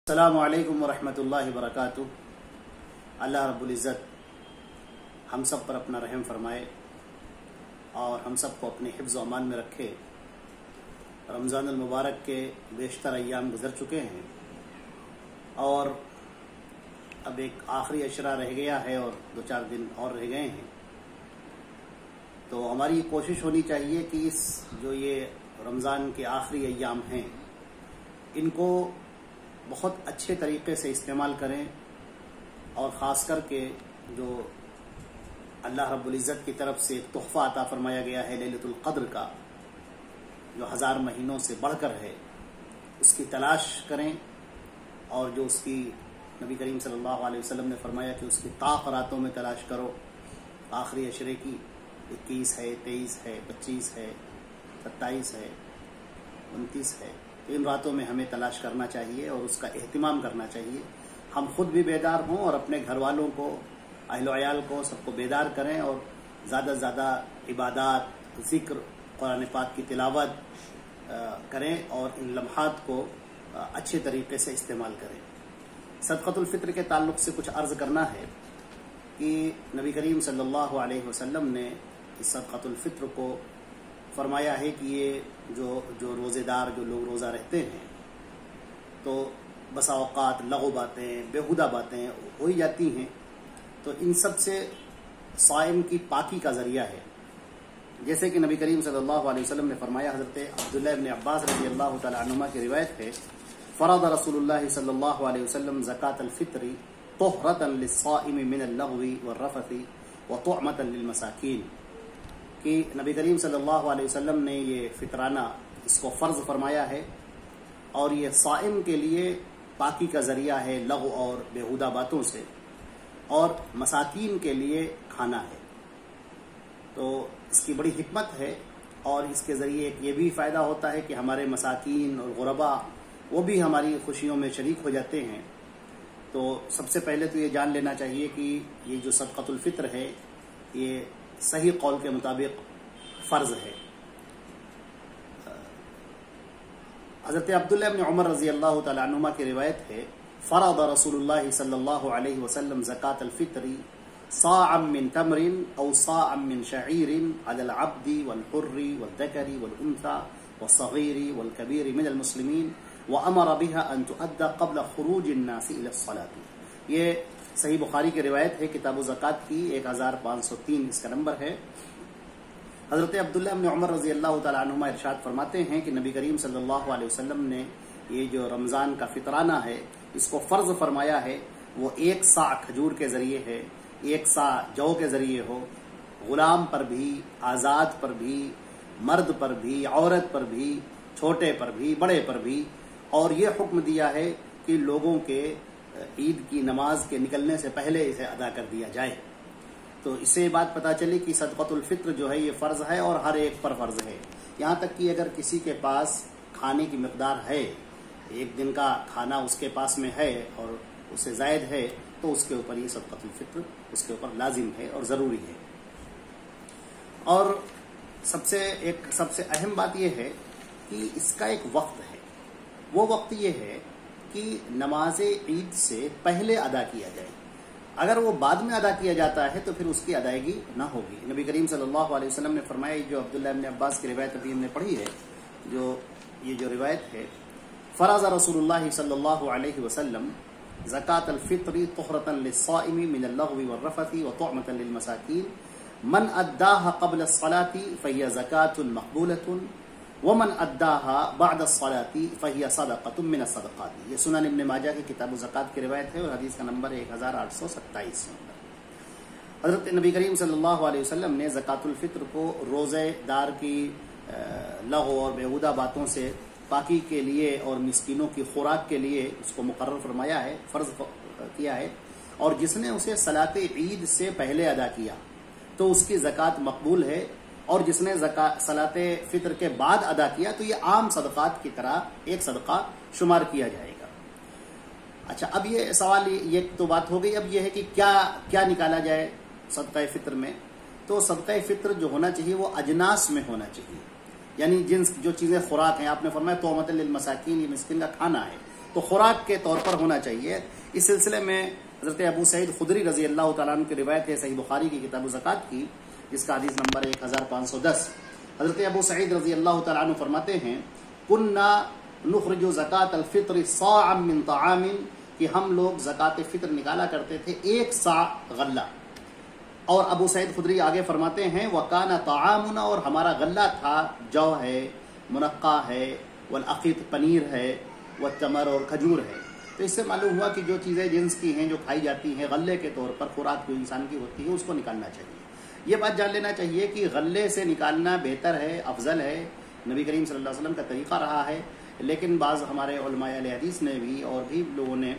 السلام علیکم ورحمۃ اللہ وبرکاتہ۔ اللہ رب العزت ہم سب پر اپنا رحم فرمائے اور ہم سب کو اپنے حفظ و امان میں رکھے۔ رمضان المبارک کے بیشتر ایام گزر چکے ہیں اور اب ایک آخری عشرہ رہ گیا ہے اور 2-4 دن اور رہ گئے ہیں، تو ہماری کوشش ہونی چاہیے کہ اس جو یہ رمضان کے آخری ایام ہیں ان کو بہت اچھے طریقے سے استعمال کریں، اور خاص کر کے جو اللہ رب العزت کی طرف سے ایک تحفہ عطا فرمایا گیا ہے لیلۃ القدر کا، جو 1000 مہینوں سے بڑھ کر ہے، اس کی تلاش کریں۔ اور جو اس کی نبی کریم صلی اللہ علیہ وسلم نے فرمایا کہ اس کی طاق راتوں میں تلاش کرو، آخری عشرے کی 21 ہے، 23 ہے، 25 ہے، 27 ہے، 29 ہے، ان راتوں میں ہمیں تلاش کرنا چاہیے اور اس کا اہتمام کرنا چاہیے۔ ہم خود بھی بیدار ہوں اور اپنے گھر والوں کو، اہل و عیال کو، سب کو بیدار کریں اور زیادہ سے زیادہ عبادات، ذکر، قرآن پاک کی تلاوت کریں اور ان لمحات کو اچھے طریقے سے استعمال کریں۔ صدقۃ الفطر کے تعلق سے کچھ عرض کرنا ہے کہ نبی کریم صلی اللہ علیہ وسلم نے اس صدقۃ الفطر کو فرمایا ہے کہ یہ جو روزے دار جو لوگ روزہ رہتے ہیں تو بسا اوقات لغو باتیں، بیہودہ باتیں ہو ہی جاتی ہیں، تو ان سب سے صائم کی پاکی کا ذریعہ ہے۔ جیسے کہ نبی کریم صلی اللہ علیہ وسلم نے فرمایا، حضرت عبداللہ ابن عباس رضی اللہ تعالی عنہما کی روایت ہے، فرض رسول اللہ صلی اللہ علیہ وسلم زکاة الفطر طہرۃ للصائم من اللغو والرفث وطعمۃ للمساکین، کہ نبی کریم صلی اللہ علیہ وسلم نے یہ فطرانہ اس کو فرض فرمایا ہے اور یہ صائم کے لیے پاکی کا ذریعہ ہے لغو اور بیہودہ باتوں سے، اور مساکین کے لیے کھانا ہے۔ تو اس کی بڑی حکمت ہے اور اس کے ذریعے ایک یہ بھی فائدہ ہوتا ہے کہ ہمارے مساکین اور غربا وہ بھی ہماری خوشیوں میں شریک ہو جاتے ہیں۔ تو سب سے پہلے تو یہ جان لینا چاہیے کہ یہ جو صدقۃ الفطر ہے یہ صحیح قول کے مطابق فرض ہے۔ حضرت عبداللہ ابن عمر رضی اللہ تعالی عنہما کی روایت ہے، فرض رسول اللہ صلی اللہ علیہ وسلم زکاة الفطر صاعا من تمر او صاعا من شعیر علی العبد والحر والذکر والانثى والصغیر والکبیر من المسلمین وامر بها ان تؤدى قبل خروج الناس الى الصلاة۔ یہ صحیح بخاری کی روایت ہے، کتاب زکوٰۃ کی 1503 اس کا نمبر ہے۔ حضرت عبداللہ ابن عمر رضی اللہ تعالی عنہما ارشاد فرماتے ہیں کہ نبی کریم صلی اللہ علیہ وسلم نے یہ جو رمضان کا فطرانہ ہے اس کو فرض فرمایا ہے، وہ 1 صاع کھجور کے ذریعے ہے، 1 صاع جو کے ذریعے ہو، غلام پر بھی، آزاد پر بھی، مرد پر بھی، عورت پر بھی، چھوٹے پر بھی، بڑے پر بھی، اور یہ حکم دیا ہے کہ لوگوں کے عید کی نماز کے نکلنے سے پہلے اسے ادا کر دیا جائے۔ تو اس سے یہ بات پتہ چلی کہ صدقۃ الفطر جو ہے یہ فرض ہے اور ہر ایک پر فرض ہے، یہاں تک کہ اگر کسی کے پاس کھانے کی مقدار ہے، ایک دن کا کھانا اس کے پاس میں ہے اور اس سے زائد ہے، تو اس کے اوپر یہ صدقۃ الفطر اس کے اوپر لازم ہے اور ضروری ہے۔ اور سب سے اہم بات یہ ہے کہ اس کا ایک وقت ہے، وہ وقت یہ ہے کہ نماز عید سے پہلے ادا کیا جائے۔ اگر وہ بعد میں ادا کیا جاتا ہے تو پھر اس کی ادائیگی نہ ہوگی۔ نبی کریم صلی اللہ علیہ وسلم نے فرمایا، جو عبداللہ ابن عباس کی روایت ابھی ہم نے پڑھی ہے، یہ جو روایت ہے، فرض رسول اللہ صلی اللہ علیہ وسلم زکاة الفطر طہرۃ للصائم من اللغو والرفث وطعمۃ للمساکین من اداها قبل الصلاة فهي زکاة مقبولۃ ومن اداها بعد الصلاة فهي صدقة من الصدقات۔ یہ سنن ابن ماجہ کی کتاب الزکوٰۃ کی روایت ہے اور حدیث کا نمبر 1827 نمبر۔ حضرت نبی کریم صلی اللہ علیہ وسلم نے زکاة الفطر کو روزے دار کی لغو اور بیہودہ باتوں سے پاکی کے لیے اور مسکینوں کی خوراک کے لیے اس کو مقرر فرمایا ہے، فرض کیا ہے، اور جس نے اسے صلاۃ عید سے پہلے ادا کیا تو اس کی زکوٰۃ مقبول ہے، اور جس نے صلاۃ فطر کے بعد ادا کیا تو یہ عام صدقات کی طرح ایک صدقہ شمار کیا جائے گا۔ اچھا، اب یہ سوال، یہ تو بات ہو گئی، اب یہ ہے کہ کیا نکالا جائے صدقہ فطر میں۔ تو صدقہ فطر جو ہونا چاہیے وہ اجناس میں ہونا چاہیے، یعنی جو چیزیں خوراک ہیں، آپ نے فرمایا طعمۃ للمساکین، یہ مسکین کا کھانا ہے، تو خوراک کے طور پر ہونا چاہیے۔ اس سلسلے میں حضرت ابو سعید خدری رضی اللہ تعالیٰ عنہ کی روایت ہے صحیح بخاری کی کتاب زکوٰۃ کی، جس کا حدیث نمبر 1510۔ حضرت ابو سعید رضی اللہ تعالیٰ عنہ فرماتے ہیں کننا نخرج زکوٰۃ الفطر صاعا من طعام، کہ ہم لوگ زکوٰۃ فطر نکالا کرتے تھے 1 صاع غلہ۔ اور ابو سعید خدری آگے فرماتے ہیں وَكَانَ طَعَامُنَا، اور ہمارا غلہ تھا جو ہے، منقع ہے، والعقیط پنیر ہے، والتمر اور کھجور ہے۔ تو اس سے معلوم ہوا کہ جو چیزیں جنس کی ہیں جو کھائی جاتی ہیں غلے کے طور پر، خوراک جو انسان کی ہوتی ہے اس کو نکالنا چاہیے۔ یہ بات جان لینا چاہیے کہ غلے سے نکالنا بہتر ہے، افضل ہے، نبی کریم صلی اللہ علیہ وسلم کا طریقہ رہا ہے، لیکن بعض ہمارے علماء اہل حدیث نے بھی اور بھی لوگوں نے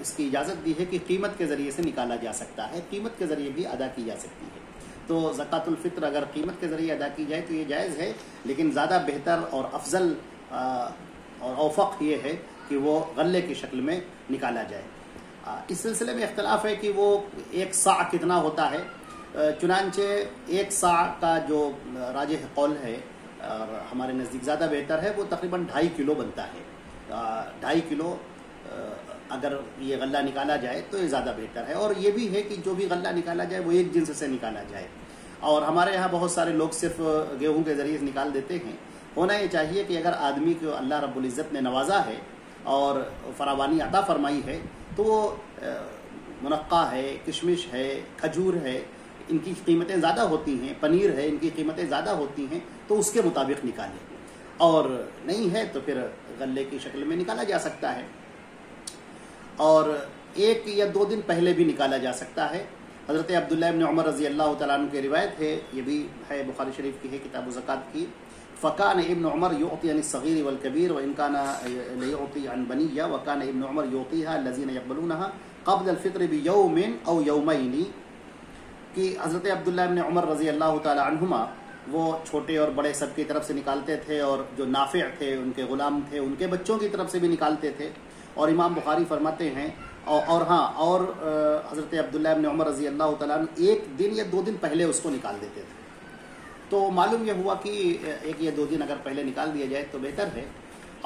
اس کی اجازت دی ہے کہ قیمت کے ذریعے سے نکالا جا سکتا ہے، قیمت کے ذریعے بھی ادا کی جا سکتی ہے۔ تو زکوٰۃ الفطر اگر قیمت کے ذریعے ادا کی جائے تو یہ جائز ہے، لیکن زیادہ بہتر اور افضل اور اوفق یہ ہے کہ وہ غلے کی شکل میں نکالا جائے۔ اس سلسلے میں اختلاف ہے کہ وہ 1 صاع کتنا ہوتا ہے، چنانچہ 1 صاع کا جو راجح قول ہے اور ہمارے نزدیک زیادہ بہتر ہے، وہ تقریباً 2.5 کلو بنتا ہے۔ 2.5 کلو اگر یہ غلہ نکالا جائے تو یہ زیادہ بہتر ہے، اور یہ بھی ہے کہ جو بھی غلہ نکالا جائے وہ ایک جنس سے نکالا جائے۔ اور ہمارے یہاں بہت سارے لوگ صرف گیہوں کے ذریعے سے نکال دیتے ہیں۔ ہونا یہ چاہیے کہ اگر آدمی کو اللہ رب العزت نے نوازا ہے اور فراوانی عطا فرمائی ہے تو وہ منقع ہے، کشمش ہے، کھجور ہے، ان کی قیمتیں زیادہ ہوتی ہیں، پنیر ہے، ان کی قیمتیں زیادہ ہوتی ہیں، تو اس کے مطابق نکالیں، اور نہیں ہے تو پھر غلے کی شکل میں نکالا جا سکتا ہے، اور 1 یا 2 دن پہلے بھی نکالا جا سکتا ہے۔ حضرت عبداللہ ابن عمر رضی اللہ تعالیٰ عنہ کی روایت ہے، یہ بھی ہے بخاری شریف کی ہے کتاب زکوٰۃ کی، فَكَانَ ابن عمر يُعْطِي عَنِ الصَّغِيرِ وَالْكَبِيرِ وَإِنْ كَانَ لَيُعْطِي عَنْ بَنِيَّةٍ وَكَانَ ابن عمر يُعْطِيهَا الَّذِينَ يَقْبَلُونَهَا قبل الفطر بِيَوْمٍ أَوْ يَوْمَيْنِ، کہ حضرت عبداللہ ابن عمر رضی اللہ تعالیٰ عنہما وہ چھوٹے اور بڑے سب کی طرف سے نکالتے تھے، اور جو نافع تھے، ان کے غلام تھے، ان کے بچوں کی طرف سے بھی نکالتے تھے۔ اور امام بخاری فرماتے ہیں اور حضرت عبداللہ ابن عمر رضی اللہ تعالیٰ عنہ 1 دن یا 2 دن پہلے اس کو نکال دیتے تھے۔ تو معلوم یہ ہوا کہ 1 یا 2 دن اگر پہلے نکال دیا جائے تو بہتر ہے۔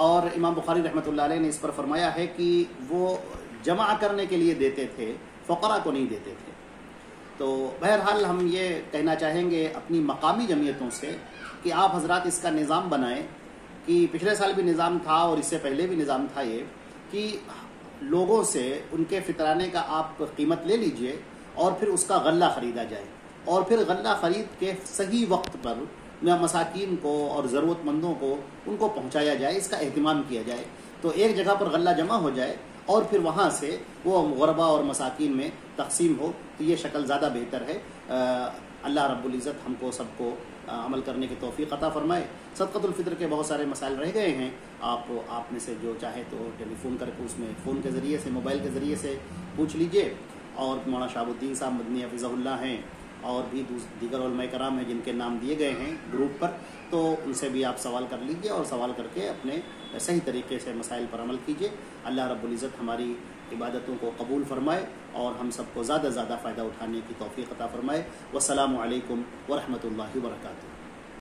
اور امام بخاری رحمۃ اللہ علیہ نے اس پر فرمایا ہے کہ وہ جمع کرنے کے لیے دیتے تھے، فقراء کو نہیں دیتے تھے۔ تو بہرحال ہم یہ کہنا چاہیں گے اپنی مقامی جمعیتوں سے کہ آپ حضرات اس کا نظام بنائیں، کہ پچھلے سال بھی نظام تھا اور اس سے پہلے بھی نظام تھا یہ کہ لوگوں سے ان کے فطرانے کا آپ قیمت لے لیجئے اور پھر اس کا غلہ خریدا جائے، اور پھر غلہ خرید کے صحیح وقت پر مساکین کو اور ضرورت مندوں کو ان کو پہنچایا جائے، اس کا اہتمام کیا جائے۔ تو ایک جگہ پر غلہ جمع ہو جائے اور پھر وہاں سے وہ غربا اور مساکین میں تقسیم ہو، تو یہ شکل زیادہ بہتر ہے۔ اللہ رب العزت ہم کو سب کو عمل کرنے کی توفیق عطا فرمائے۔ صدقۃ الفطر کے بہت سارے مسائل رہ گئے ہیں، آپ میں سے جو چاہے تو ٹیلی فون کر کے اس میں فون کے ذریعے سے، موبائل کے ذریعے سے پوچھ لیجئے۔ اور مولانا شہاب الدین صاحب مدنی حفظہ اللہ ہیں، اور بھی دیگر علماء کرام ہیں جن کے نام دیے گئے ہیں گروپ پر، تو ان سے بھی آپ سوال کر لیجئے اور سوال کر کے اپنے صحیح طریقے سے مسائل پر عمل کیجئے۔ اللہ رب العزت ہماری عبادتوں کو قبول فرمائے اور ہم سب کو زیادہ سے زیادہ فائدہ اٹھانے کی توفیق عطا فرمائے۔ والسلام علیکم ورحمۃ اللہ وبرکاتہ۔